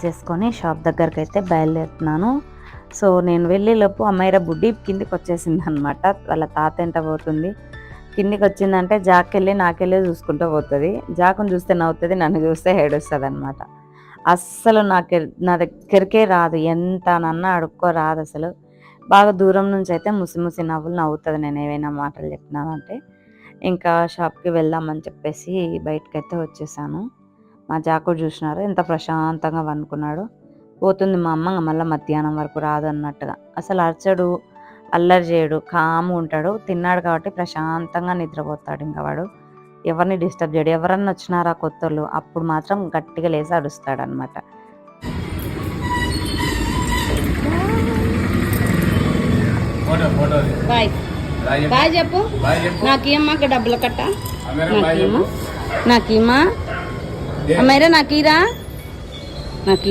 తీసేసుకొని షాప్ దగ్గరికి అయితే బయలుదేరుతున్నాను. సో నేను వెళ్ళేలోపు అమ్మాయిరా బుడ్డి కిందికి వచ్చేసింది అనమాట. వాళ్ళ తాత ఎంట పోతుంది. కిందికి వచ్చిందంటే జాకెళ్ళి నాకెళ్ళి చూసుకుంటూ పోతుంది. జాకుని చూస్తే నవ్వుతుంది, నన్ను చూస్తే ఏడుస్తుంది అనమాట. అస్సలు నా దగ్గరికే రాదు, ఎంత నన్న అడుక్కో రాదు అసలు. బాగా దూరం నుంచి అయితే ముసి ముసి నవ్వులు నవ్వుతుంది నేను ఏవైనా మాటలు చెప్పినానంటే. ఇంకా షాప్కి వెళ్దామని చెప్పేసి బయటకైతే వచ్చేసాను. మా జాకుడు చూసినారు ఎంత ప్రశాంతంగా వండుకున్నాడు. పోతుంది మా అమ్మ మళ్ళీ మధ్యాహ్నం వరకు రాదు అన్నట్టుగా. అసలు అరచడు, అల్లరి చేయడు, కామ్గా ఉంటాడు. తిన్నాడు కాబట్టి ప్రశాంతంగా నిద్రపోతాడు. ఇంకా వాడు ఎవరిని డిస్టర్బ్ చేయడు. ఎవరన్నా వచ్చినారా కొత్తలు అప్పుడు మాత్రం గట్టిగా లేసి అరుస్తాడు అనమాట. బాయ్ బాయ్ చెప్పు. నాకేమ్మా డబ్బుల కట్ట, నాకేమా అమ్మాయిరా, నాకీరా, నాకు